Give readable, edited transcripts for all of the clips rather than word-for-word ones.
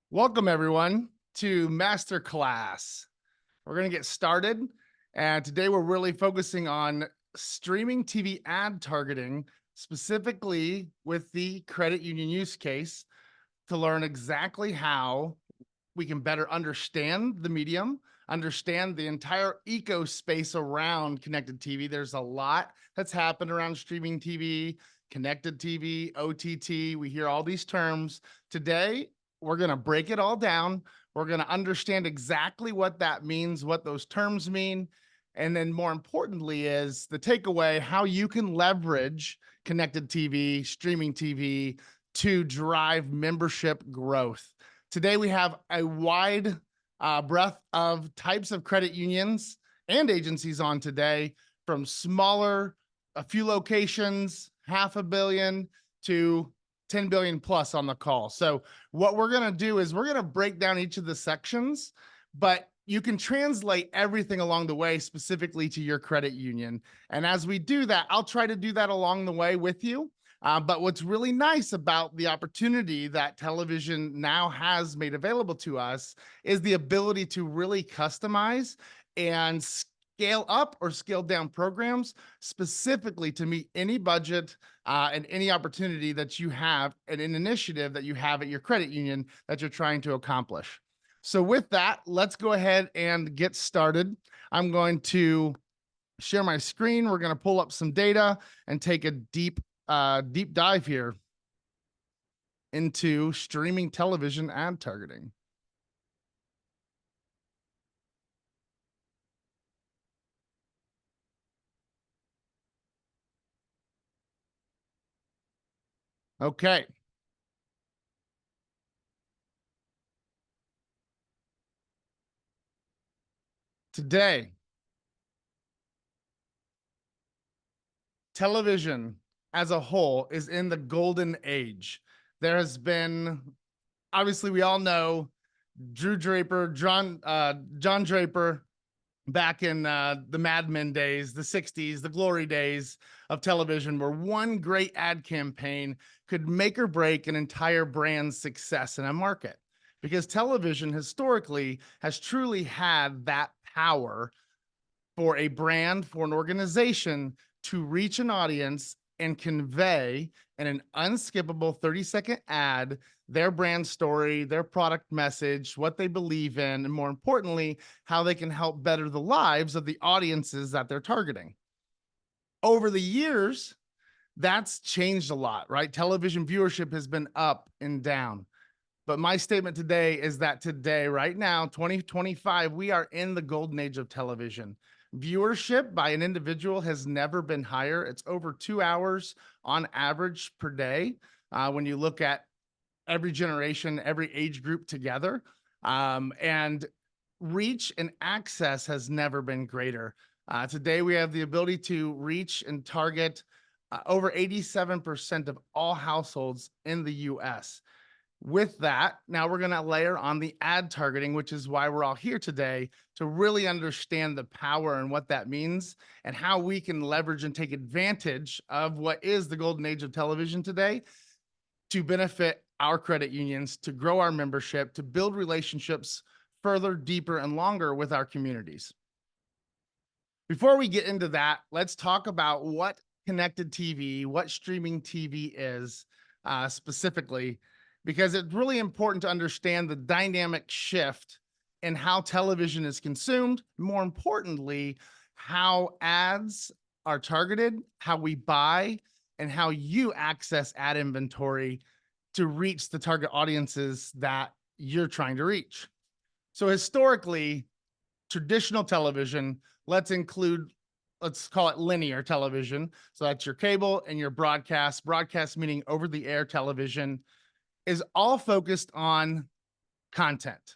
Welcome, everyone, to Masterclass. We're going to get started. And today we're really focusing on streaming TV ad targeting, specifically with the credit union use case, to learn exactly how we can better understand the medium, understand the entire eco space around connected TV. There's a lot that's happened around streaming TV, connected TV, OTT. We hear all these terms. Today, we're going to break it all down. We're going to understand exactly what that means, what those terms mean. And then more importantly is the takeaway, how you can leverage connected TV, streaming TV to drive membership growth. Today, we have a wide breadth of types of credit unions and agencies on today, from smaller, a few locations, $500 million to 10 billion plus on the call. So what we're going to do is we're going to break down each of the sections, but you can translate everything along the way specifically to your credit union. And as we do that, I'll try to do that along the way with you. But what's really nice about the opportunity that television now has made available to us is the ability to really customize and scale up or scale down programs specifically to meet any budget and any opportunity that you have and an initiative that you have at your credit union that you're trying to accomplish. So with that, let's go ahead and get started. I'm going to share my screen. We're going to pull up some data and take a deep dive here into streaming television ad targeting. Okay. Today, television as a whole is in the golden age. There has been, obviously, we all know Drew Draper, John Draper, back in the Mad Men days, the 60s, the glory days of television, where one great ad campaign could make or break an entire brand's success in a market. Because television historically has truly had that power for a brand, for an organization to reach an audience and convey in an unskippable 30-second ad their brand story, their product message, what they believe in, and more importantly, how they can help better the lives of the audiences that they're targeting. Over the years, that's changed a lot, right? Television viewership has been up and down. But my statement today is that today, right now, 2025, we are in the golden age of television. Viewership by an individual has never been higher. It's over 2 hours on average per day when you look at every generation, every age group together. And reach and access has never been greater. Today, we have the ability to reach and target over 87% of all households in the US. With that, now we're going to layer on the ad targeting, which is why we're all here today, to really understand the power and what that means and how we can leverage and take advantage of what is the golden age of television today to benefit our credit unions, to grow our membership, to build relationships further, deeper, and longer with our communities. Before we get into that, let's talk about what connected TV, what streaming TV is specifically, because it's really important to understand the dynamic shift in how television is consumed. More importantly, how ads are targeted, how we buy, and how you access ad inventory to reach the target audiences that you're trying to reach. So historically, traditional television, let's call it linear television. So that's your cable and your broadcast meaning over the air television, is all focused on content.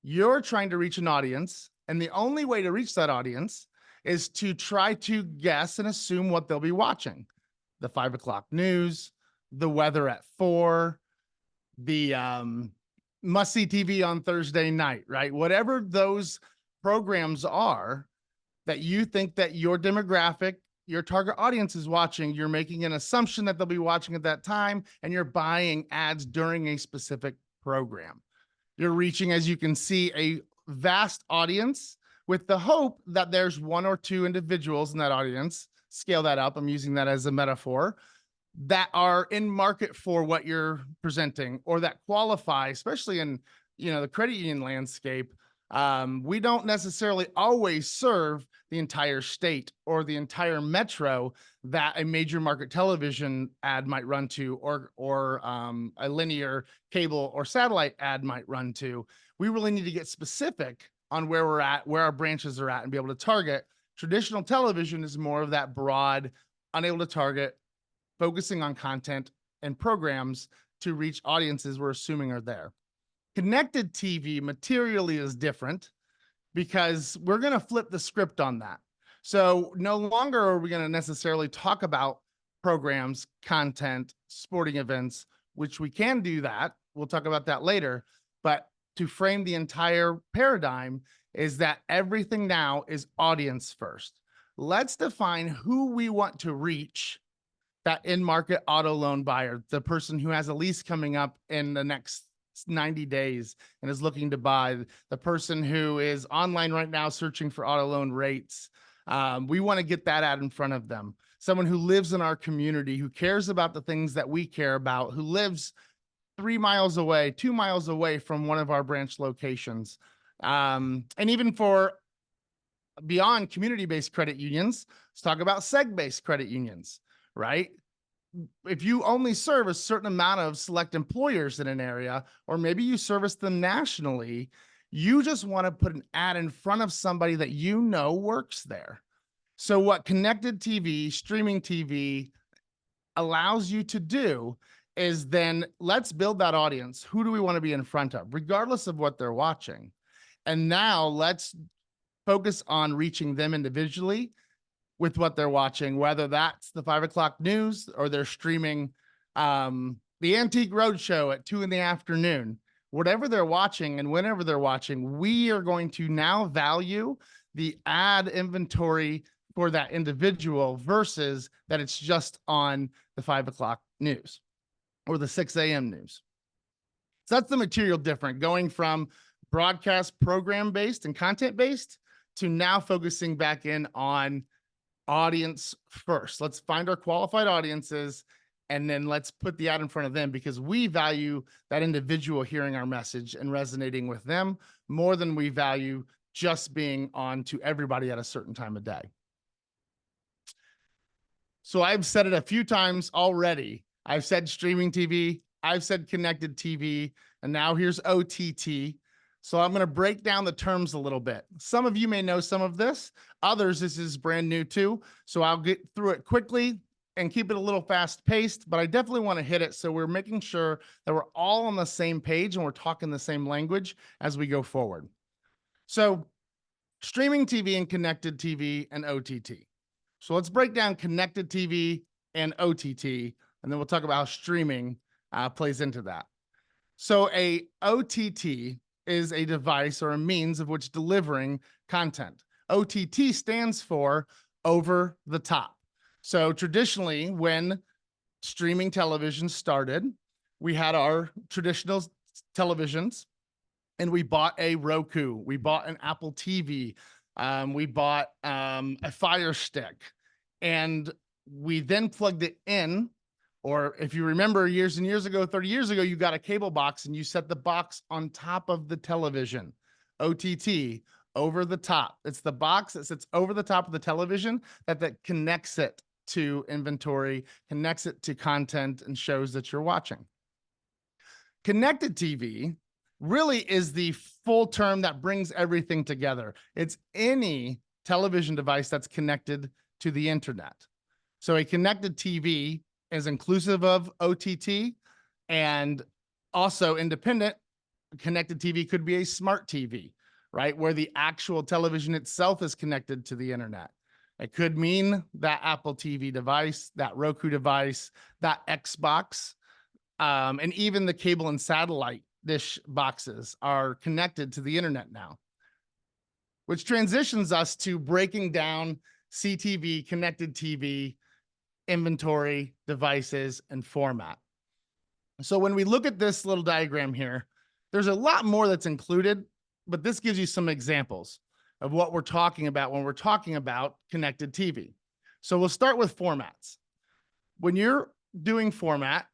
You're trying to reach an audience, and the only way to reach that audience is to try to guess and assume what they'll be watching. The 5 o'clock news, the weather at 4, the must-see TV on Thursday night, right? Whatever those programs are that you think that your demographic, your target audience is watching, you're making an assumption that they'll be watching at that time, and you're buying ads during a specific program. You're reaching, as you can see, a vast audience with the hope that there's one or two individuals in that audience, scale that up, I'm using that as a metaphor, that are in market for what you're presenting or that qualify, especially in the credit union landscape. We don't necessarily always serve the entire state or the entire metro that a major market television ad might run to, or a linear cable or satellite ad might run to. We really need to get specific on where we're at, where our branches are at, and be able to target. Traditional television is more of that broad, unable to target, focusing on content and programs to reach audiences we're assuming are there. Connected TV materially is different because we're going to flip the script on that. So no longer are we going to necessarily talk about programs, content, sporting events, which we can do that. We'll talk about that later. But to frame the entire paradigm is that everything now is audience first. Let's define who we want to reach. That in-market auto loan buyer, the person who has a lease coming up in the next 90 days and is looking to buy, the person who is online right now searching for auto loan rates. We want to get that out in front of them. Someone who lives in our community, who cares about the things that we care about, who lives 3 miles away, 2 miles away from one of our branch locations. And even for beyond community-based credit unions, let's talk about seg-based credit unions, right? If you only serve a certain amount of select employers in an area, or maybe you service them nationally, you just want to put an ad in front of somebody that you know works there. So what connected TV, streaming TV allows you to do is then let's build that audience. Who do we want to be in front of, regardless of what they're watching? And now let's focus on reaching them individually with what they're watching, whether that's the 5 o'clock news or they're streaming the Antique Roadshow at 2 p.m. Whatever they're watching and whenever they're watching, we are going to now value the ad inventory for that individual versus that it's just on the 5 o'clock news or the 6 a.m. news. So that's the material different, going from broadcast program-based and content-based to now focusing back in on audience first. Let's find our qualified audiences and then let's put the ad in front of them because we value that individual hearing our message and resonating with them more than we value just being on to everybody at a certain time of day. So I've said it a few times already. I've said streaming TV, I've said connected TV, and now here's OTT. So I'm going to break down the terms a little bit. Some of you may know some of this. Others, this is brand new too. So I'll get through it quickly and keep it a little fast paced, but I definitely want to hit it. So we're making sure that we're all on the same page and we're talking the same language as we go forward. So streaming TV and connected TV and OTT. So let's break down connected TV and OTT, and then we'll talk about how streaming plays into that. So a OTT is a device or a means of which delivering content. OTT stands for over the top. So traditionally, when streaming television started, we had our traditional televisions and we bought a Roku, we bought an Apple TV, we bought a Fire Stick, and we then plugged it in. Or if you remember years and years ago, 30 years ago, you got a cable box and you set the box on top of the television. OTT, over the top. It's the box that sits over the top of the television that connects it to inventory, connects it to content and shows that you're watching. Connected TV really is the full term that brings everything together. It's any television device that's connected to the internet. So a connected TV is inclusive of OTT and also independent. Connected TV could be a smart TV, right? Where the actual television itself is connected to the internet. It could mean that Apple TV device, that Roku device, that Xbox, and even the cable and satellite dish boxes are connected to the internet now, which transitions us to breaking down CTV, connected TV, inventory, devices, and format. So when we look at this little diagram here, There's a lot more that's included, but this gives you some examples of what we're talking about when we're talking about connected TV. So we'll start with formats. When you're doing format,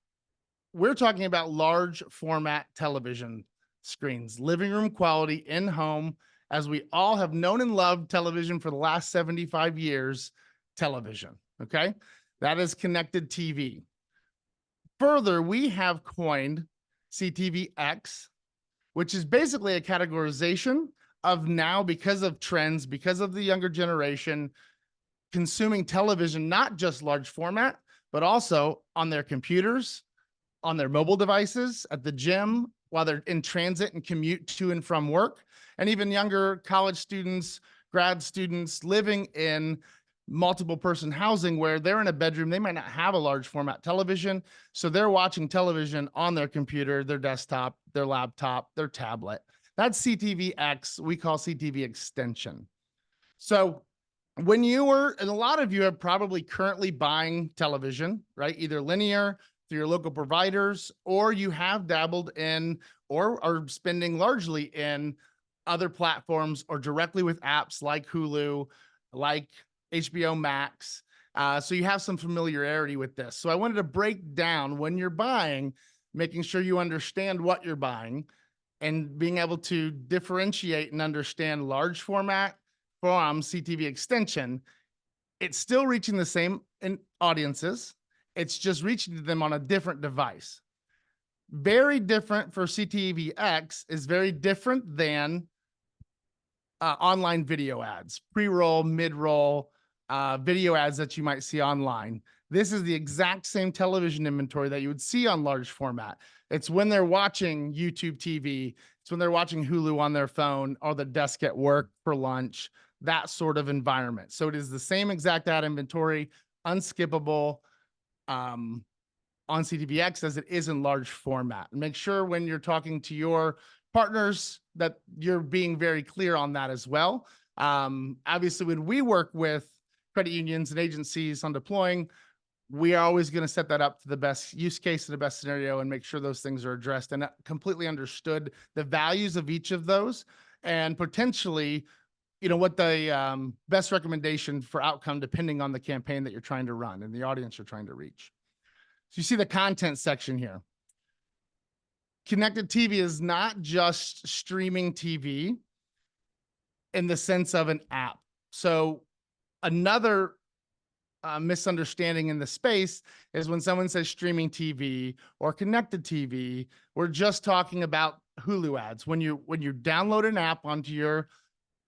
we're talking about large format television screens, living room quality in home, as we all have known and loved television for the last 75 years, television. Okay. That is connected TV. Further, we have coined CTVX, which is basically a categorization of now, because of trends, because of the younger generation consuming television, not just large format, but also on their computers, on their mobile devices, at the gym, while they're in transit and commute to and from work, and even younger college students, grad students living in multiple person housing where they're in a bedroom. They might not have a large format television. So they're watching television on their computer, their desktop, their laptop, their tablet. That's CTVX. We call CTV extension. So when you were, and a lot of you are probably currently buying television, right? Either linear through your local providers, or you have dabbled in or are spending largely in other platforms or directly with apps like Hulu, like HBO Max. So you have some familiarity with this. So I wanted to break down when you're buying, making sure you understand what you're buying and being able to differentiate and understand large format from CTV extension. It's still reaching the same audiences. It's just reaching them on a different device. Very different for CTVX is very different than online video ads, pre-roll, mid-roll, video ads that you might see online. This is the exact same television inventory that you would see on large format. It's when they're watching YouTube TV. It's when they're watching Hulu on their phone or the desk at work for lunch, that sort of environment. So it is the same exact ad inventory, unskippable on CTVX as it is in large format. And make sure when you're talking to your partners that you're being very clear on that as well. Obviously, when we work with credit unions and agencies on deploying, we are always going to set that up to the best use case and the best scenario and make sure those things are addressed and completely understood, the values of each of those, and potentially, you know, what the best recommendation for outcome, depending on the campaign that you're trying to run and the audience you're trying to reach. So you see the content section here. Connected TV is not just streaming TV in the sense of an app. So another misunderstanding in the space is when someone says streaming TV or connected TV, we're just talking about Hulu ads. When you download an app onto your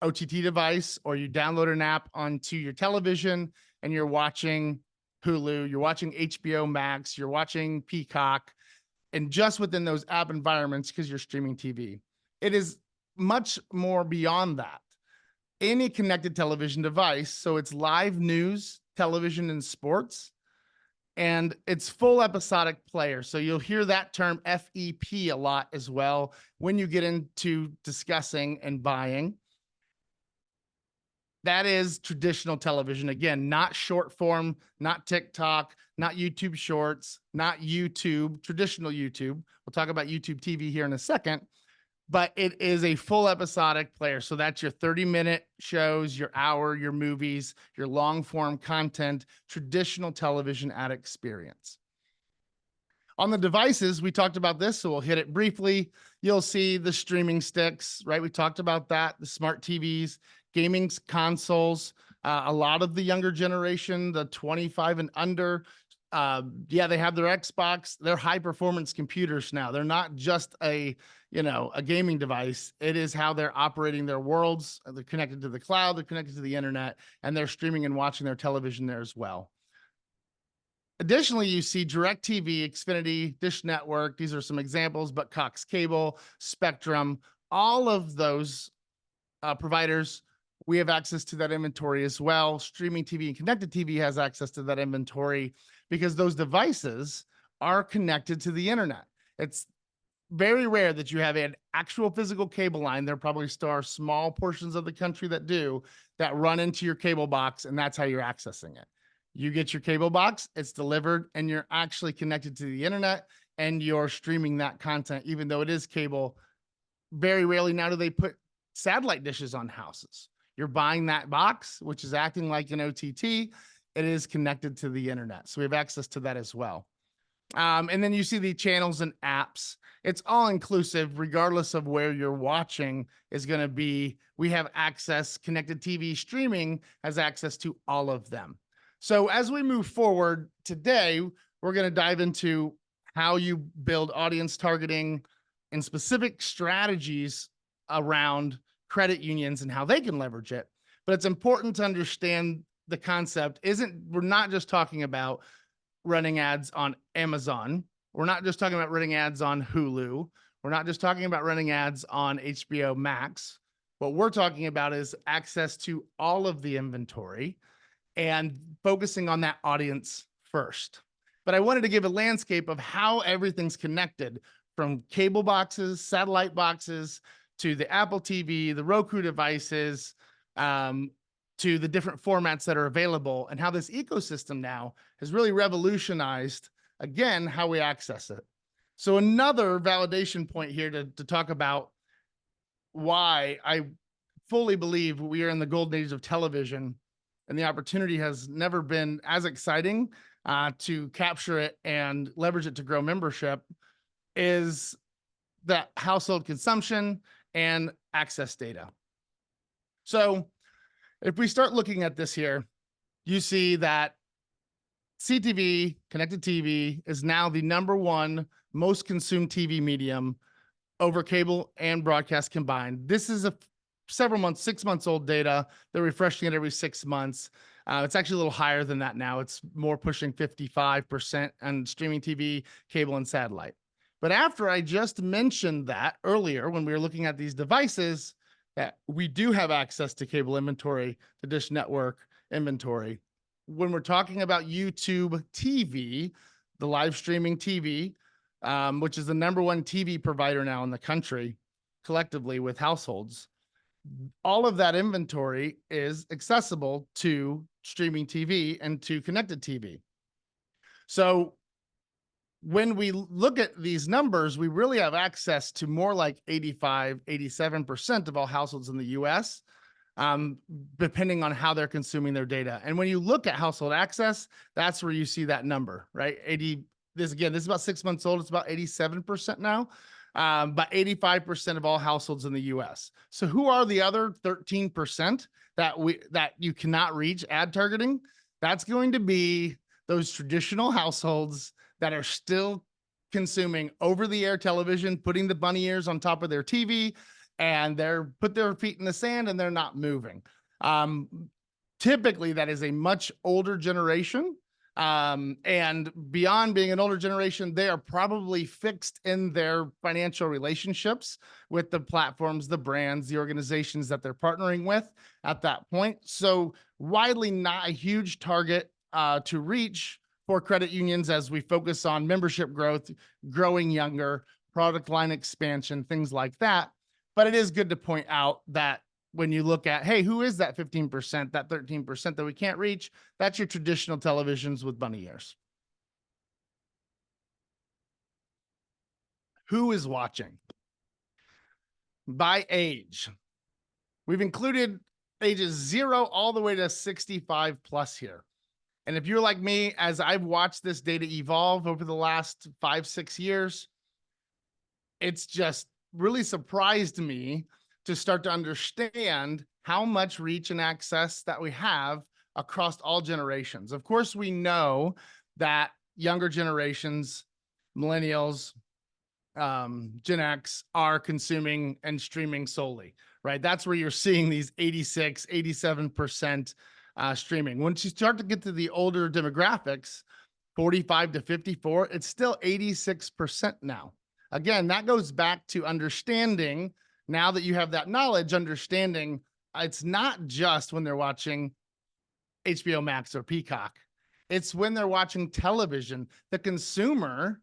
OTT device or you download an app onto your television and you're watching Hulu, you're watching HBO Max, you're watching Peacock, and just within those app environments because you're streaming TV. It is much more beyond that. Any connected television device, so it's live news, television, and sports, and it's full episodic player. So you'll hear that term FEP a lot as well when you get into discussing and buying. That is traditional television. Again, not short form, not TikTok, not YouTube Shorts, not YouTube, traditional YouTube. We'll talk about YouTube TV here in a second, but it is a full episodic player. So that's your 30-minute shows, your hour, your movies, your long form content, traditional television ad experience. On the devices, we talked about this, so we'll hit it briefly. You'll see the streaming sticks, right? We talked about that, the smart TVs, gaming consoles, a lot of the younger generation, the 25 and under, yeah, they have their Xbox. They're high performance computers now. They're not just a gaming device. It is how they're operating their worlds. They're connected to the cloud, they're connected to the internet, and they're streaming and watching their television there as well. Additionally, you see DirecTV, Xfinity, Dish Network. These are some examples, but Cox Cable, Spectrum, all of those providers, we have access to that inventory as well. Streaming TV and connected TV has access to that inventory because those devices are connected to the internet. It's very rare that you have an actual physical cable line. There probably still are small portions of the country that do, that run into your cable box, and that's how you're accessing it. You get your cable box, it's delivered, and you're actually connected to the internet, and you're streaming that content, even though it is cable very rarely now do they put satellite dishes on houses. You're buying that box, which is acting like an OTT. It is connected to the internet. So we have access to that as well. And then you see the channels and apps. It's all inclusive, regardless of where you're watching is going to be. We have access, connected TV streaming has access to all of them. So as we move forward today, we're going to dive into how you build audience targeting and specific strategies around credit unions and how they can leverage it. But it's important to understand the concept we're not just talking about running ads on Amazon. We're not just talking about running ads on Hulu. We're not just talking about running ads on HBO Max. What we're talking about is access to all of the inventory and focusing on that audience first. But I wanted to give a landscape of how everything's connected, from cable boxes, satellite boxes, to the Apple TV, the Roku devices, to the different formats that are available, and how this ecosystem now has really revolutionized, again, how we access it. So another validation point here to talk about why I fully believe we are in the golden age of television, and the opportunity has never been as exciting to capture it and leverage it to grow membership, is that household consumption and access data. So if we start looking at this here, you see that CTV, connected TV, is now the #1 most consumed TV medium over cable and broadcast combined. This is several months, 6 months old data. They're refreshing it every 6 months. It's actually a little higher than that now. It's more pushing 55% on streaming TV, cable, and satellite. But after I just mentioned that earlier, when we were looking at these devices, that we do have access to cable inventory, the Dish Network inventory. When we're talking about YouTube TV, the live streaming TV, which is the #1 TV provider now in the country, collectively with households, all of that inventory is accessible to streaming TV and to connected TV. So when we look at these numbers, we really have access to more like 85, 87% of all households in the US, depending on how they're consuming their data. And when you look at household access, that's where you see that number, right? This is about 6 months old. It's about 87% now, but 85% of all households in the US. So who are the other 13% that you cannot reach ad targeting? That's going to be those traditional households that are still consuming over-the-air television, putting the bunny ears on top of their TV, and put their feet in the sand and they're not moving. Typically, that is a much older generation. And beyond being an older generation, they are probably fixed in their financial relationships with the platforms, the brands, the organizations that they're partnering with at that point. So widely not a huge target to reach for credit unions as we focus on membership growth, growing younger, product line expansion, things like that. But it is good to point out that when you look at, hey, who is that 15%, that 13% that we can't reach? That's your traditional televisions with bunny ears. Who is watching? By age. We've included ages 0 all the way to 65 plus here. And if you're like me, as I've watched this data evolve over the last 5-6 years, it's just really surprised me to start to understand how much reach and access that we have across all generations. Of course, we know that younger generations, millennials, Gen X, are consuming and streaming solely, right? That's where you're seeing these 86, 87% streaming. Once you start to get to the older demographics, 45 to 54, it's still 86% now. Again, that goes back to understanding, now that you have that knowledge, understanding it's not just when they're watching HBO Max or Peacock. It's when they're watching television. The consumer,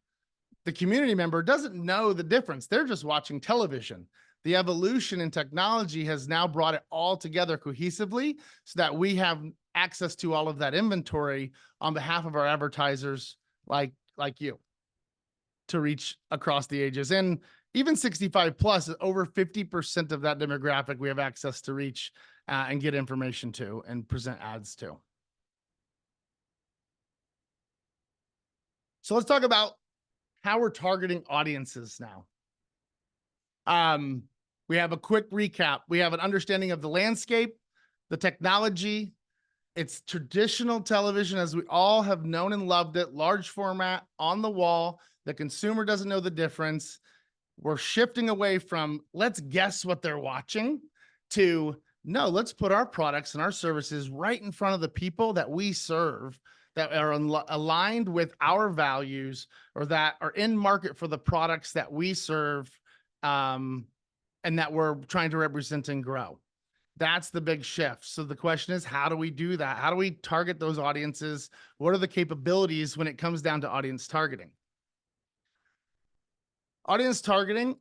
the community member, doesn't know the difference. They're just watching television. The evolution in technology has now brought it all together cohesively so that we have access to all of that inventory on behalf of our advertisers like you to reach across the ages. And even 65 plus, over 50% of that demographic we have access to reach and get information to and present ads to. So let's talk about how we're targeting audiences now. We have a quick recap. We have an understanding of the landscape, the technology. It's traditional television as we all have known and loved it, large format, on the wall. The consumer doesn't know the difference. We're shifting away from let's guess what they're watching to no, let's put our products and our services right in front of the people that we serve, that are aligned with our values or that are in market for the products that we serve, and that we're trying to represent and grow. That's the big shift. So the question is, how do we do that? How do we target those audiences? What are the capabilities when it comes down to audience targeting? Audience targeting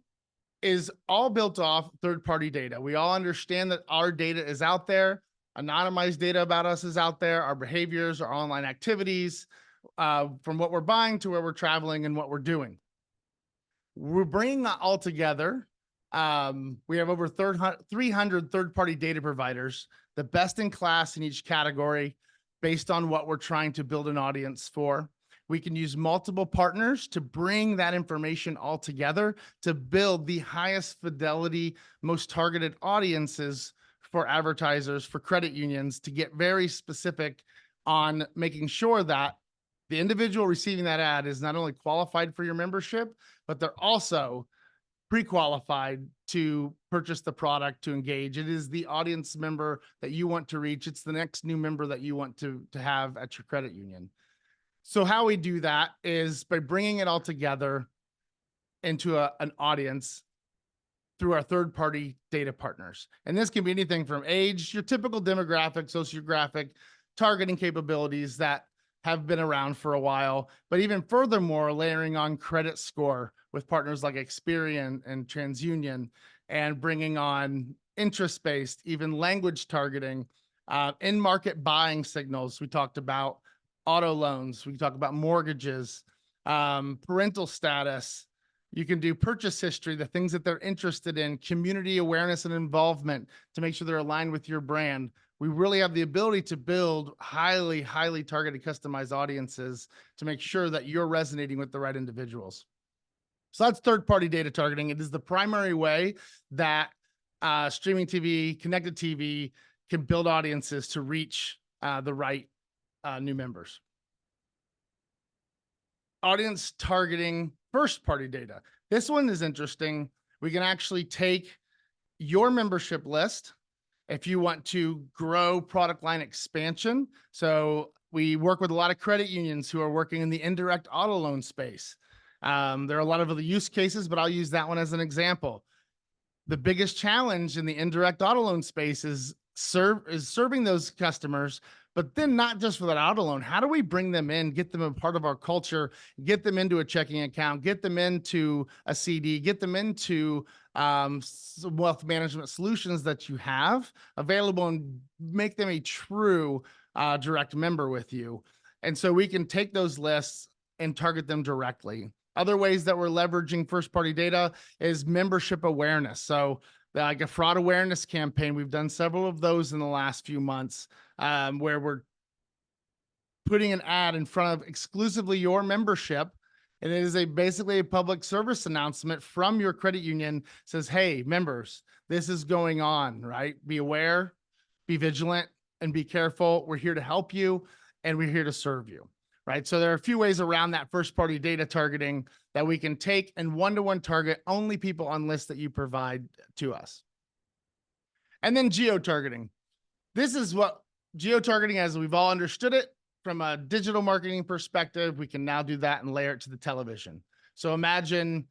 is all built off third-party data. We all understand that our data is out there. Anonymized data about us is out there. Our behaviors, our online activities, from what we're buying to where we're traveling and what we're doing. We're bringing that all together. We have over 300 third-party data providers, the best in class in each category based on what we're trying to build an audience for. We can use multiple partners to bring that information all together to build the highest fidelity, most targeted audiences for advertisers, for credit unions, to get very specific on making sure that the individual receiving that ad is not only qualified for your membership, but they're also pre-qualified to purchase the product, to engage. It is the audience member that you want to reach. It's the next new member that you want to have at your credit union. So how we do that is by bringing it all together into an audience through our third-party data partners. And this can be anything from age, your typical demographic, sociographic, targeting capabilities that have been around for a while, but even furthermore, layering on credit score with partners like Experian and TransUnion, and bringing on interest-based, even language targeting, in-market buying signals. We talked about auto loans. We talk about mortgages, parental status. You can do purchase history, the things that they're interested in, community awareness and involvement to make sure they're aligned with your brand. We really have the ability to build highly, highly targeted, customized audiences to make sure that you're resonating with the right individuals. So that's third-party data targeting. It is the primary way that streaming TV, connected TV can build audiences to reach the right new members. Audience targeting first-party data. This one is interesting. We can actually take your membership list if you want to grow product line expansion. So we work with a lot of credit unions who are working in the indirect auto loan space. There are a lot of other use cases, but I'll use that one as an example. The biggest challenge in the indirect auto loan space is serving those customers, but then not just for that auto loan. How do we bring them in, get them a part of our culture, get them into a checking account, get them into a CD, get them into some wealth management solutions that you have available, and make them a true direct member with you. And so we can take those lists and target them directly. Other ways that we're leveraging first-party data is membership awareness. So like a fraud awareness campaign, we've done several of those in the last few months, where we're putting an ad in front of exclusively your membership. And it is basically a public service announcement from your credit union. Says, hey, members, this is going on, right? Be aware, be vigilant, and be careful. We're here to help you, and we're here to serve you, right? So there are a few ways around that first-party data targeting that we can take and one-to-one target only people on lists that you provide to us. And then geo-targeting. This is what geo-targeting, as we've all understood it, from a digital marketing perspective, we can now do that and layer it to the television. So imagine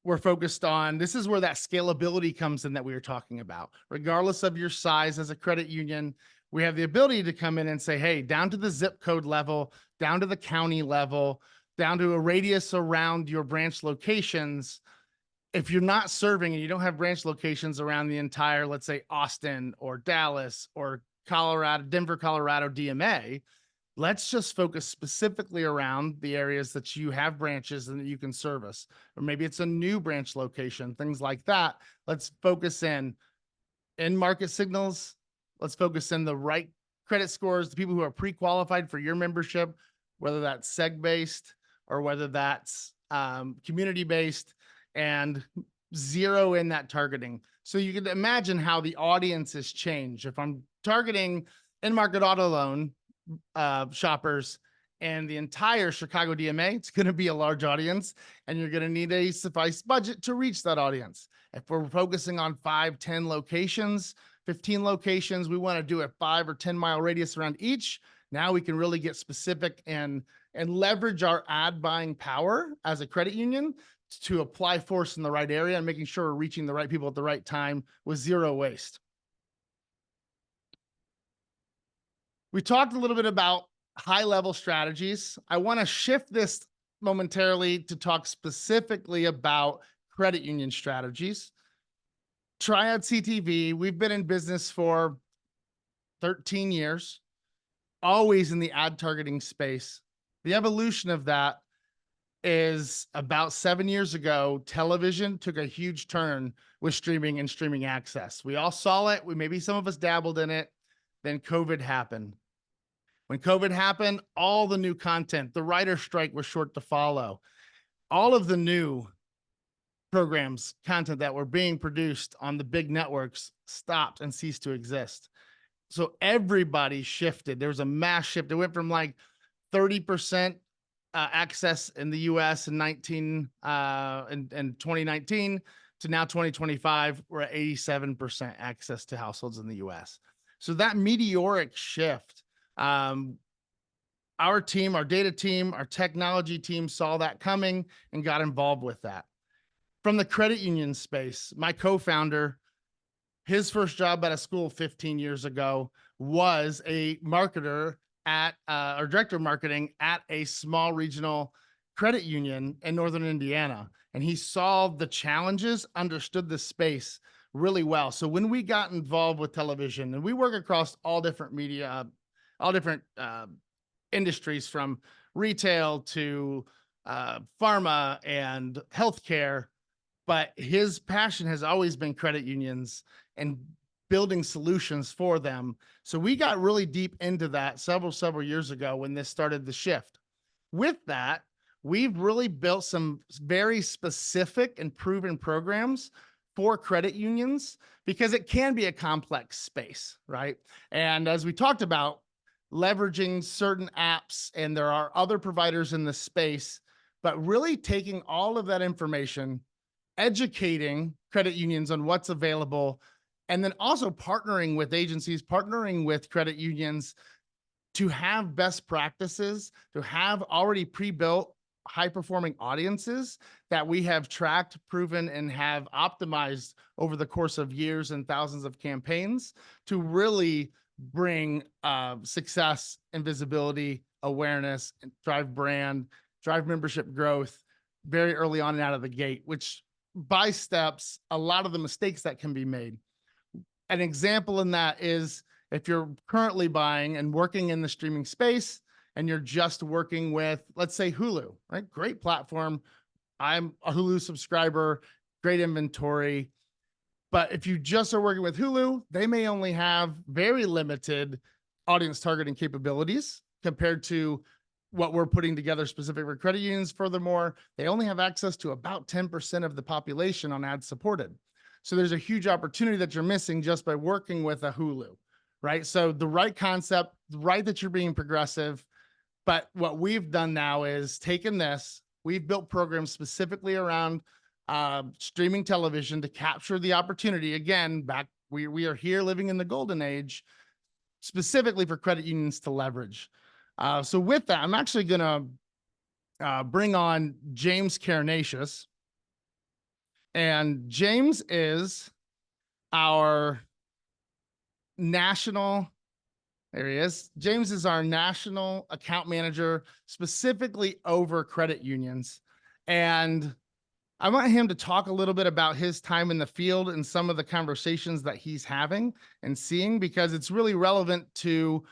we're focused on, this is where that scalability comes in that we were talking about. Regardless of your size as a credit union, we have the ability to come in and say, hey, down to the zip code level, down to the county level, down to a radius around your branch locations. If you're not serving and you don't have branch locations around the entire, let's say, Austin or Dallas or Colorado, Denver, Colorado DMA, Let's just focus specifically around the areas that you have branches and that you can service, or maybe it's a new branch location, things like that. Let's focus in market signals. Let's focus in the right credit scores, the people who are pre-qualified for your membership, whether that's seg-based or whether that's community-based, and zero in that targeting. So you can imagine how the audiences change. If I'm targeting in-market auto loan shoppers and the entire Chicago DMA, it's going to be a large audience, and you're going to need a suffice budget to reach that audience. If we're focusing on 5, 10 locations, 15 locations, we want to do a 5 or 10 mile radius around each. Now we can really get specific and leverage our ad buying power as a credit union to apply force in the right area and making sure we're reaching the right people at the right time with zero waste. We talked a little bit about high-level strategies. I want to shift this momentarily to talk specifically about credit union strategies. Triad CTV, we've been in business for 13 years, always in the ad targeting space. The evolution of that is about 7 years ago, television took a huge turn with streaming and streaming access. We all saw it. Maybe some of us dabbled in it. Then COVID happened. When COVID happened, all the new content, the writer strike was short to follow. All of the new programs, content that were being produced on the big networks stopped and ceased to exist. So everybody shifted. There was a mass shift. It went from like 30% access in the US in 2019 to now 2025, we're at 87% access to households in the US. So that meteoric shift, our team, our data team, our technology team saw that coming and got involved with that. From the credit union space, my co-founder, his first job at a school 15 years ago was a marketer at or director of marketing at a small regional credit union in Northern Indiana. And he saw the challenges, understood the space really well. So when we got involved with television, and we work across all different media, all different industries, from retail to pharma and healthcare, but his passion has always been credit unions and building solutions for them. So we got really deep into that several years ago when this started the shift. With that, we've really built some very specific and proven programs for credit unions because it can be a complex space, right? And as we talked about, leveraging certain apps, and there are other providers in the space, but really taking all of that information, educating credit unions on what's available, and then also partnering with agencies, partnering with credit unions to have best practices, to have already pre-built high-performing audiences that we have tracked, proven, and have optimized over the course of years and thousands of campaigns to really bring success and visibility, awareness, and drive brand, drive membership growth very early on and out of the gate, which by steps, a lot of the mistakes that can be made. An example in that is if you're currently buying and working in the streaming space and you're just working with, let's say, Hulu, right? Great platform. I'm a Hulu subscriber, great inventory. But if you just are working with Hulu, they may only have very limited audience targeting capabilities compared to what we're putting together specific for credit unions. Furthermore, they only have access to about 10% of the population on ad supported. So there's a huge opportunity that you're missing just by working with a Hulu, right? So the right concept, right, that you're being progressive. But what we've done now is taken this, we've built programs specifically around streaming television to capture the opportunity. Again, we are here living in the golden age, specifically for credit unions to leverage. So with that, I'm actually going to bring on James Carnatius. And James is our national, there he is. James is our national account manager, specifically over credit unions. And I want him to talk a little bit about his time in the field and some of the conversations that he's having and seeing, because it's really relevant to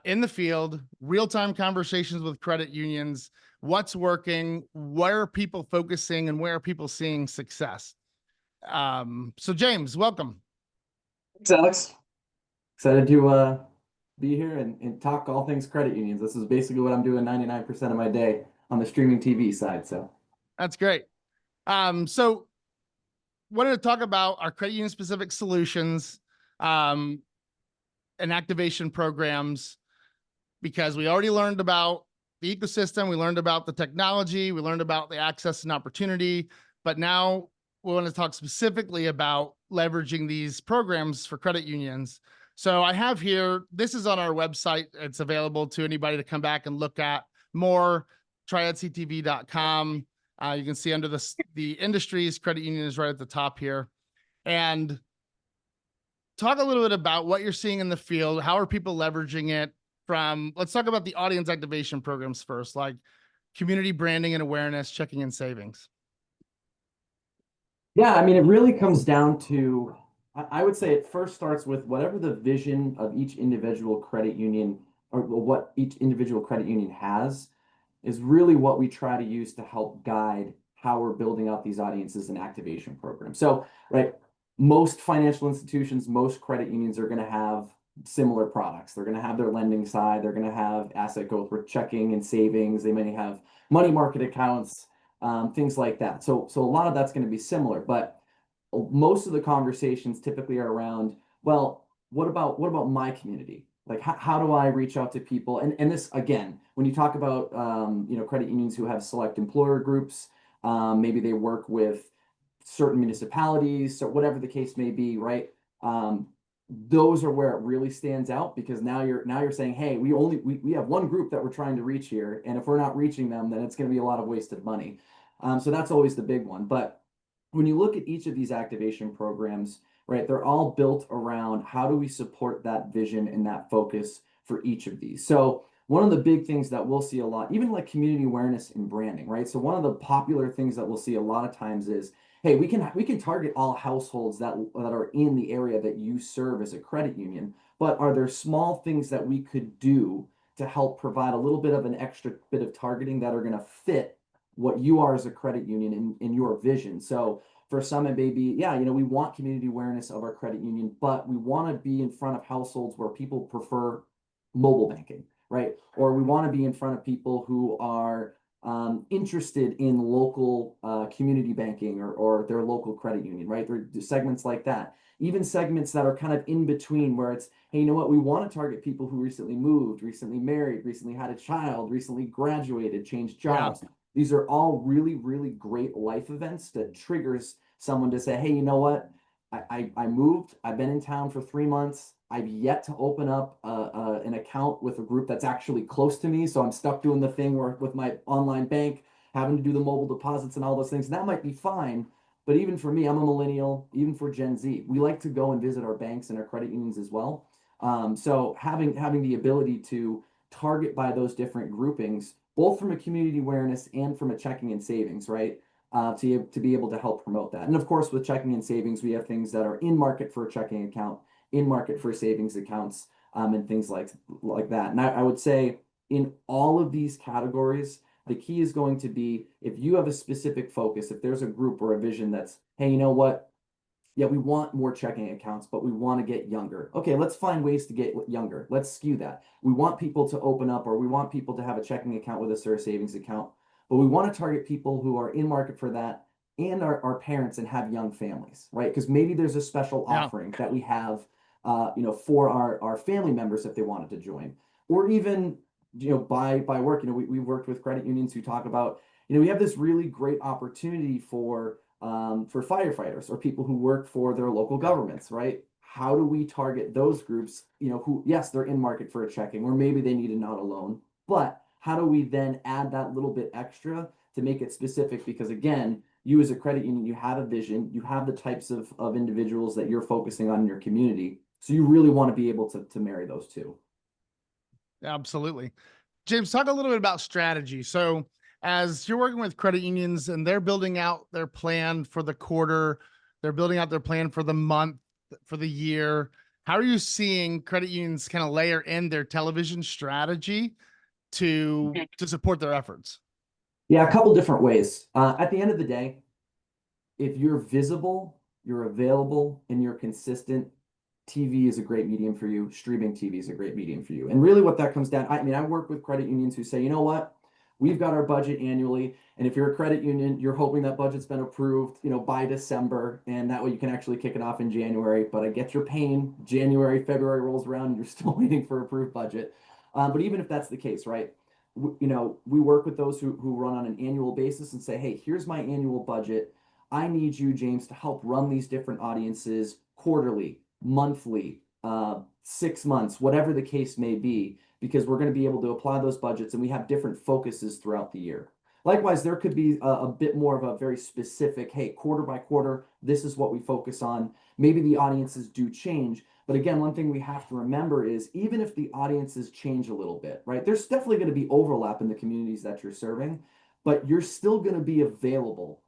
in the field, real-time conversations with credit unions, what's working, where are people focusing, and where are people seeing success. So James, welcome. Thanks, Alex. Excited to be here and talk all things credit unions. This is basically what I'm doing 99% of my day on the streaming TV side. So That's great. So wanted to talk about our credit union specific solutions and activation programs, because we already learned about the ecosystem, we learned about the technology, we learned about the access and opportunity, but now we want to talk specifically about leveraging these programs for credit unions. So I have here, this is on our website. It's available to anybody to come back and look at more, triadctv.com. You can see under the industries, credit union is right at the top here. And talk a little bit about what you're seeing in the field. How are people leveraging it? Let's talk about the audience activation programs first, like community branding and awareness, checking and savings. yeah, I mean, it really comes down to, I would say it first starts with whatever the vision of each individual credit union or what each individual credit union has is really what we try to use to help guide how we're building out these audiences and activation programs. So, right, most financial institutions, most credit unions are going to have similar products. They're going to have their lending side, they're going to have asset growth with checking and savings, they may have money market accounts, things like that. So a lot of that's going to be similar, but most of the conversations typically are around, well, what about my community? Like how do I reach out to people? And this again, when you talk about credit unions who have select employer groups, maybe they work with certain municipalities, so whatever the case may be, right? Those are where it really stands out, because now you're saying, hey, we have one group that we're trying to reach here, and if we're not reaching them, then it's going to be a lot of wasted money. So that's always the big one. But when you look at each of these activation programs, right, they're all built around how do we support that vision and that focus for each of these. So one of the big things that we'll see a lot, even like community awareness and branding, right? So one of the popular things that we'll see a lot of times is, hey, we can target all households that are in the area that you serve as a credit union, but are there small things that we could do to help provide a little bit of an extra bit of targeting that are going to fit what you are as a credit union in your vision? So for some, it may be, yeah, we want community awareness of our credit union, but we want to be in front of households where people prefer mobile banking, right? Or we want to be in front of people who are interested in local community banking or their local credit union, right? There are segments like that. Even segments that are kind of in between, where it's, hey, you know what? We want to target people who recently moved, recently married, recently had a child, recently graduated, changed jobs. Yeah. These are all really, really great life events that triggers someone to say, hey, you know what? I moved. I've been in town for 3 months. I've yet to open up an account with a group that's actually close to me. So I'm stuck doing the thing where with my online bank, having to do the mobile deposits and all those things. That might be fine. But even for me, I'm a millennial, even for Gen Z, we like to go and visit our banks and our credit unions as well. So having the ability to target by those different groupings, both from a community awareness and from a checking and savings, right? To be able to help promote that. And of course, with checking and savings, we have things that are in market for a checking account, in market for savings accounts, and things like that. And I would say in all of these categories, the key is going to be, if you have a specific focus, if there's a group or a vision that's, hey, you know what? Yeah, we want more checking accounts, but we want to get younger. Okay, let's find ways to get younger. Let's skew that. We want people to open up, or we want people to have a checking account with us or a savings account, but we want to target people who are in market for that and our parents and have young families, right? Because maybe there's a special offering that we have, for our family members if they wanted to join, or even, by work. We've worked with credit unions who talk about, we have this really great opportunity for firefighters or people who work for their local governments, right? How do we target those groups, who, yes, they're in market for a checking, or maybe they need an auto loan, but how do we then add that little bit extra to make it specific? Because again, you as a credit union, you have a vision, you have the types of individuals that you're focusing on in your community. So you really want to be able to marry those two. Absolutely. James, talk a little bit about strategy. So as you're working with credit unions and they're building out their plan for the quarter, they're building out their plan for the month, for the year, how are you seeing credit unions kind of layer in their television strategy to support their efforts? Yeah, a couple different ways. At the end of the day, if you're visible, you're available, and you're consistent, TV is a great medium for you. Streaming TV is a great medium for you. And really what that comes down, I mean, I work with credit unions who say, you know what? We've got our budget annually. And if you're a credit union, you're hoping that budget's been approved, by December. And that way you can actually kick it off in January. But I get your pain. January, February rolls around and you're still waiting for approved budget. But even if that's the case, right? We work with those who run on an annual basis and say, hey, here's my annual budget. I need you, James, to help run these different audiences quarterly, monthly, 6 months, whatever the case may be, because we're going to be able to apply those budgets and we have different focuses throughout the year. Likewise, there could be a bit more of a very specific, hey, quarter by quarter, this is what we focus on. Maybe the audiences do change. But again, one thing we have to remember is even if the audiences change a little bit, right, there's definitely going to be overlap in the communities that you're serving, but you're still going to be available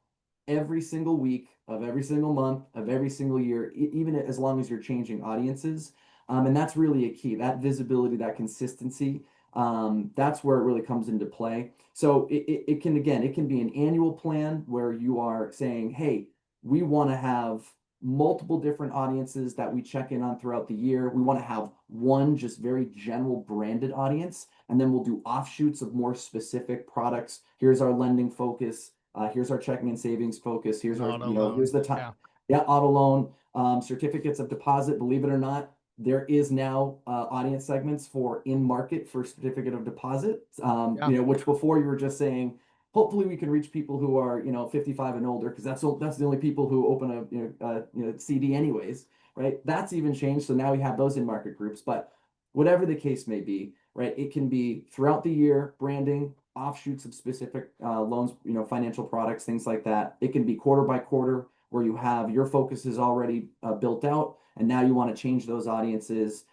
every single week of every single month of every single year, even as long as you're changing audiences. And that's really a key, that visibility, that consistency. That's where it really comes into play. So it can, again, it can be an annual plan where you are saying, hey, we want to have multiple different audiences that we check in on throughout the year. We want to have one just very general branded audience, and then we'll do offshoots of more specific products. Here's our lending focus. Here's our checking and savings focus. Here's our, here's the time. Yeah, auto loan, certificates of deposit. Believe it or not, there is now audience segments for in market for certificate of deposit. Which before you were just saying, hopefully we can reach people who are 55 and older, because that's the only people who open a CD anyways, right? That's even changed. So now we have those in market groups. But whatever the case may be, right? It can be throughout the year, branding, offshoots of specific loans, financial products, things like that. It can be quarter by quarter where you have your focus is already built out, and now you want to change those audiences.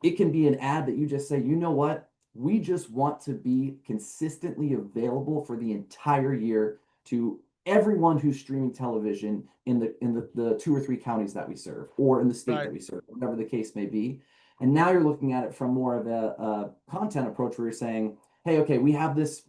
It can be an ad that you just say, you know what? We just want to be consistently available for the entire year to everyone who's streaming television in the 2 or 3 counties that we serve, or in the state that we serve, whatever the case may be. And now you're looking at it from more of a content approach where you're saying, hey, okay, we have this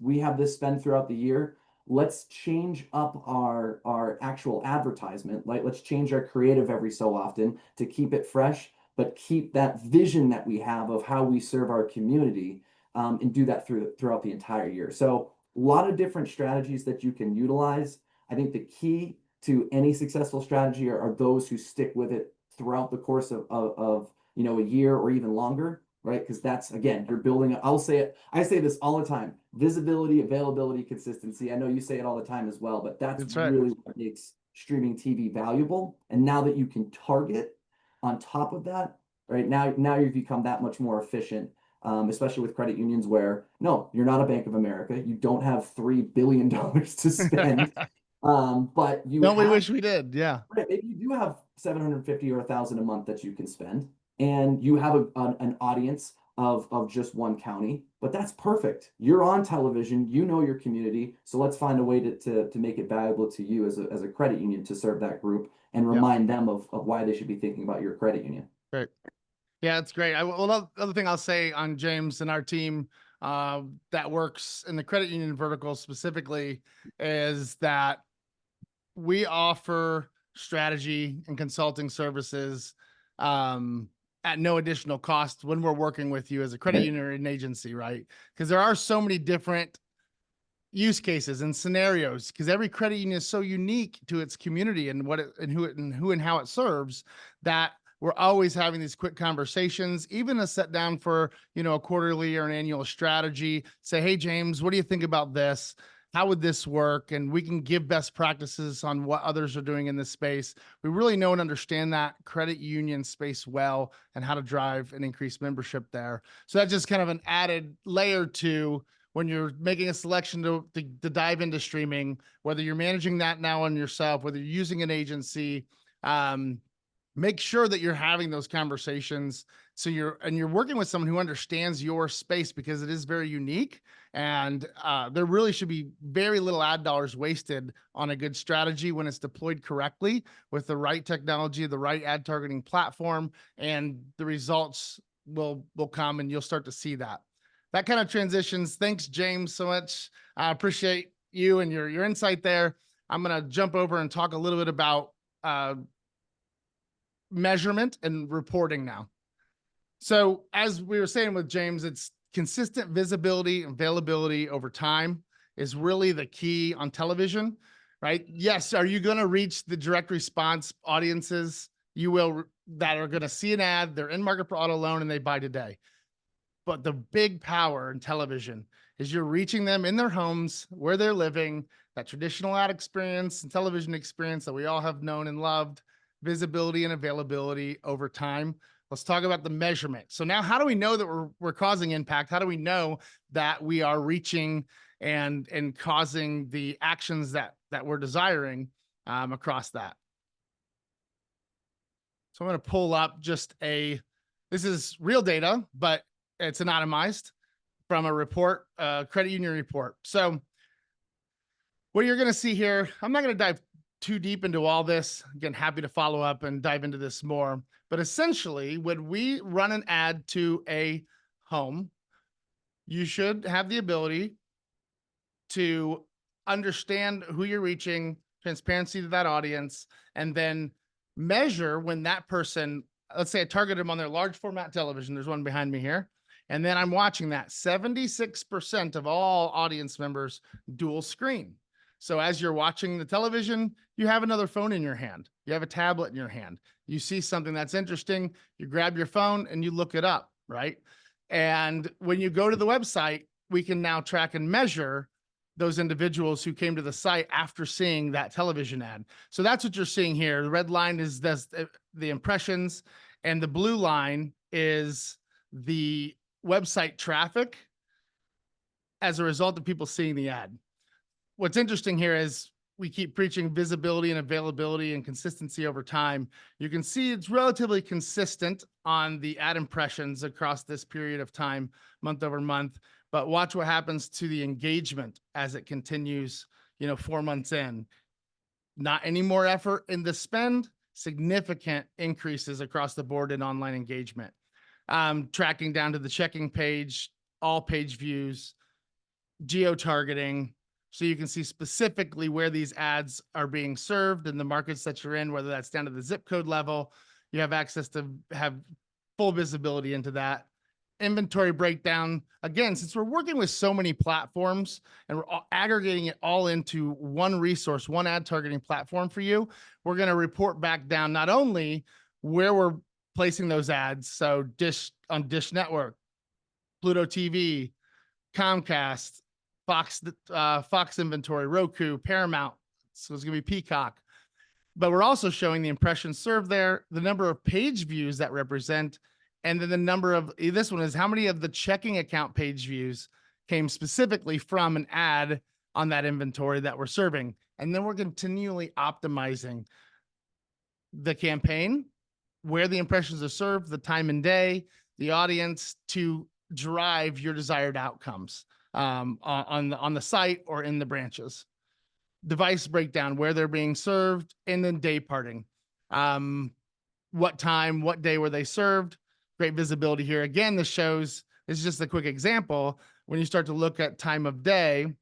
spend throughout the year. Let's change up our actual advertisement. Like, let's change our creative every so often to keep it fresh, but keep that vision that we have of how we serve our community, and do that throughout the entire year. So a lot of different strategies that you can utilize. I think the key to any successful strategy are those who stick with it throughout the course of a year or even longer, right? Because that's, again, you're building. I say this all the time: visibility, availability, consistency. I know you say it all the time as well, but that's really what makes streaming TV valuable. And now that you can target on top of that, right, now you've become that much more efficient. Especially with credit unions where, no, you're not a Bank of America. You don't have $3 billion to spend. But you we wish we did. Yeah. Right, maybe you do have 750 or 1,000 a month that you can spend, and you have an audience of just one county, but that's perfect. You're on television, your community. So let's find a way to make it valuable to you as a credit union to serve that group and remind them of why they should be thinking about your credit union. Great. Yeah, it's great. The other thing I'll say on James and our team that works in the credit union vertical specifically is that we offer strategy and consulting services at no additional cost when we're working with you as a credit union or an agency, right? Because there are so many different use cases and scenarios, because every credit union is so unique to its community and who and how it serves, that we're always having these quick conversations, even a set down for, a quarterly or an annual strategy. Say, hey, James, what do you think about this? How would this work? And we can give best practices on what others are doing in this space. We really know and understand that credit union space well and how to drive and increase membership there. So that's just kind of an added layer to when you're making a selection to dive into streaming, whether you're managing that now on yourself, whether you're using an agency, make sure that you're having those conversations So you're working with someone who understands your space because it is very unique, and there really should be very little ad dollars wasted on a good strategy when it's deployed correctly with the right technology, the right ad targeting platform, and the results will come, and you'll start to see that. That kind of transitions. Thanks, James, so much. I appreciate you and your insight there. I'm going to jump over and talk a little bit about measurement and reporting now. So as we were saying with James, it's consistent visibility and availability over time is really the key on television, right? Yes. Are you going to reach the direct response audiences? You will, that are going to see an ad, they're in market for auto loan and they buy today. But the big power in television is you're reaching them in their homes, where they're living, that traditional ad experience and television experience that we all have known and loved, visibility and availability over time. Let's talk about the measurement. So now how do we know that we're causing impact? How do we know that we are reaching and causing the actions that we're desiring across that? So I'm going to pull up just this is real data, but it's anonymized from a report, credit union report. So what you're going to see here, I'm not going to dive too deep into all this. Again, happy to follow up and dive into this more. But essentially, when we run an ad to a home, you should have the ability to understand who you're reaching, transparency to that audience, and then measure when that person, let's say I targeted them on their large format television. There's one behind me here. And then I'm watching that. 76% of all audience members dual screen. So as you're watching the television, you have another phone in your hand. You have a tablet in your hand. You see something that's interesting, you grab your phone and you look it up, right? And when you go to the website, we can now track and measure those individuals who came to the site after seeing that television ad. So that's what you're seeing here. The red line is the impressions, and the blue line is the website traffic as a result of people seeing the ad. What's interesting here is we keep preaching visibility and availability and consistency over time. You can see it's relatively consistent on the ad impressions across this period of time, month over month, but watch what happens to the engagement as it continues, 4 months in. Not any more effort in the spend, significant increases across the board in online engagement. Tracking down to the checking page, all page views, geo-targeting, so you can see specifically where these ads are being served in the markets that you're in, whether that's down to the zip code level. You have access to have full visibility into that. Inventory breakdown. Again, since we're working with so many platforms and we're aggregating it all into one resource, one ad targeting platform for you, we're going to report back down not only where we're placing those ads, so on Dish Network, Pluto TV, Comcast, Fox inventory, Roku, Paramount. So it's going to be Peacock. But we're also showing the impressions served there, the number of page views that represent, and then the number of, this one is how many of the checking account page views came specifically from an ad on that inventory that we're serving. And then we're continually optimizing the campaign, where the impressions are served, the time and day, the audience, to drive your desired outcomes on the site or in the branches. Device breakdown, where they're being served, and then day parting. What time, what day were they served? Great visibility here. Again, this is just a quick example. When you start to look at time of day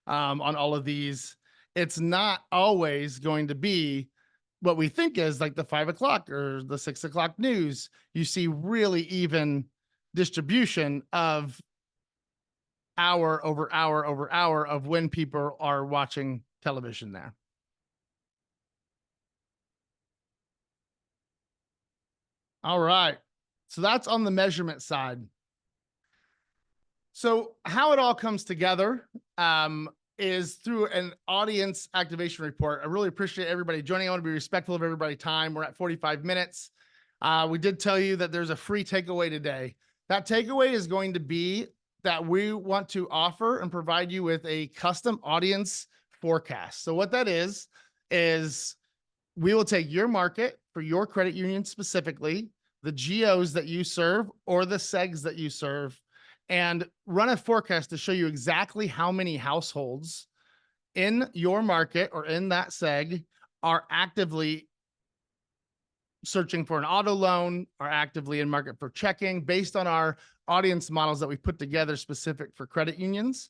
on all of these, it's not always going to be what we think is like the 5 o'clock or the 6 o'clock news. You see really even distribution of hour over hour over hour of when people are watching television there. All right. So that's on the measurement side. So how it all comes together is through an audience activation report. I really appreciate everybody joining. I want to be respectful of everybody's time. We're at 45 minutes. We did tell you that there's a free takeaway today. That takeaway is going to be that we want to offer and provide you with a custom audience forecast. So what that is we will take your market for your credit union specifically, the geos that you serve or the segs that you serve, and run a forecast to show you exactly how many households in your market or in that seg are actively searching for an auto loan, are actively in market for checking, based on our audience models that we put together specific for credit unions.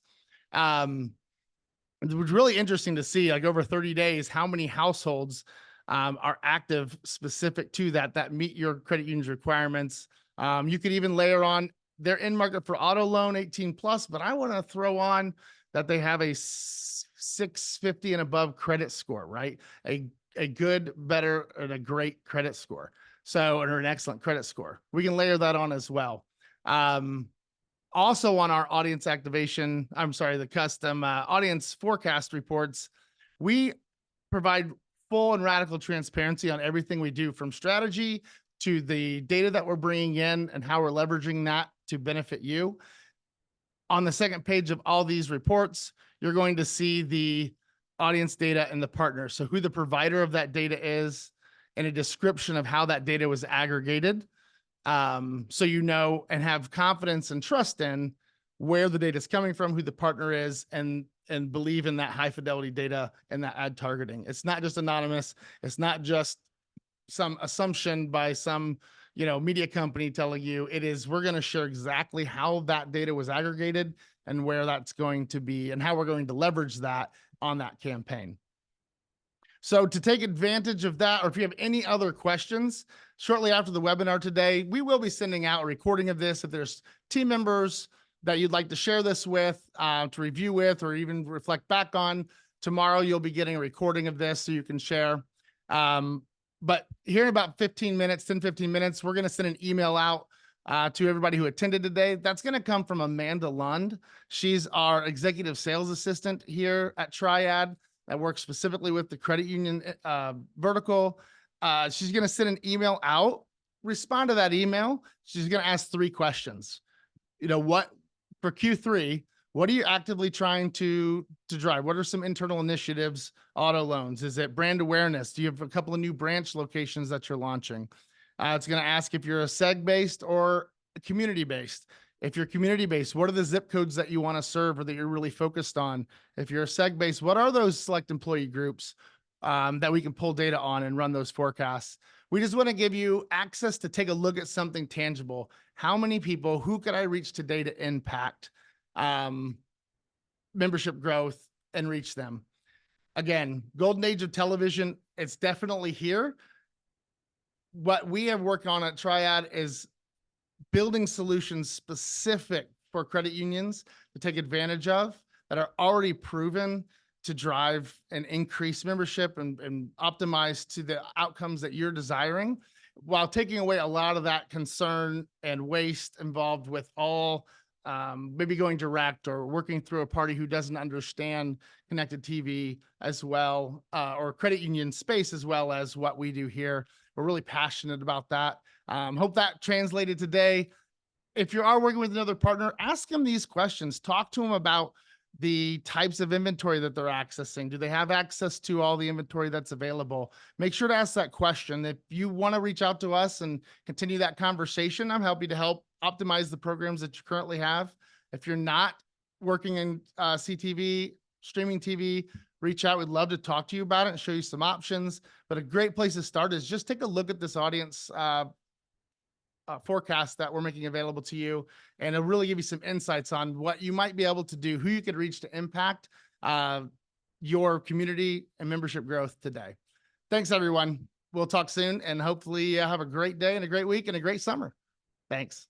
It was really interesting to see, like over 30 days, how many households are active specific to that meet your credit union's requirements. You could even layer on they're in market for auto loan 18 plus, but I want to throw on that they have a 650 and above credit score, right? A good, better, and a great credit score. So, or an excellent credit score. We can layer that on as well. Also on our audience activation, the custom audience forecast reports, we provide full and radical transparency on everything we do, from strategy to the data that we're bringing in and how we're leveraging that to benefit you. On the second page of all these reports, you're going to see the audience data and the partner. So who the provider of that data is, and a description of how that data was aggregated. So you know and have confidence and trust in where the data is coming from, who the partner is, and believe in that high fidelity data and that ad targeting. It's not just anonymous. It's not just some assumption by some media company telling you. It is, we're going to share exactly how that data was aggregated and where that's going to be and how we're going to leverage that on that campaign. So to take advantage of that, or if you have any other questions, shortly after the webinar today, we will be sending out a recording of this. If there's team members that you'd like to share this with, to review with, or even reflect back on, tomorrow you'll be getting a recording of this so you can share. But here in about 15 minutes, 15 minutes, we're going to send an email out to everybody who attended today. That's going to come from Amanda Lund. She's our executive sales assistant here at Triad that works specifically with the credit union vertical. She's going to send an email out, respond to that email. She's going to ask 3 questions. What for Q3, what are you actively trying to drive? What are some internal initiatives, auto loans? Is it brand awareness? Do you have a couple of new branch locations that you're launching? It's going to ask if you're a seg-based or community-based. If you're community-based, what are the zip codes that you want to serve or that you're really focused on? If you're a seg-based, what are those select employee groups that we can pull data on and run those forecasts? We just want to give you access to take a look at something tangible. How many people, who could I reach today to impact membership growth and reach them? Again, golden age of television, it's definitely here. What we have worked on at Triad is building solutions specific for credit unions to take advantage of, that are already proven to drive and increase membership and optimize to the outcomes that you're desiring, while taking away a lot of that concern and waste involved with all maybe going direct or working through a party who doesn't understand connected TV as well, or credit union space as well as what we do here. We're really passionate about that. Hope that translated today. If you are working with another partner, ask them these questions. Talk to them about the types of inventory that they're accessing. Do they have access to all the inventory that's available? Make sure to ask that question. If you want to reach out to us and continue that conversation, I'm happy to help optimize the programs that you currently have. If you're not working in CTV, streaming TV, reach out. We'd love to talk to you about it and show you some options. But a great place to start is just take a look at this audience forecast that we're making available to you, and it'll really give you some insights on what you might be able to do, who you could reach to impact your community and membership growth today. Thanks, everyone. We'll talk soon, and hopefully have a great day and a great week and a great summer. Thanks.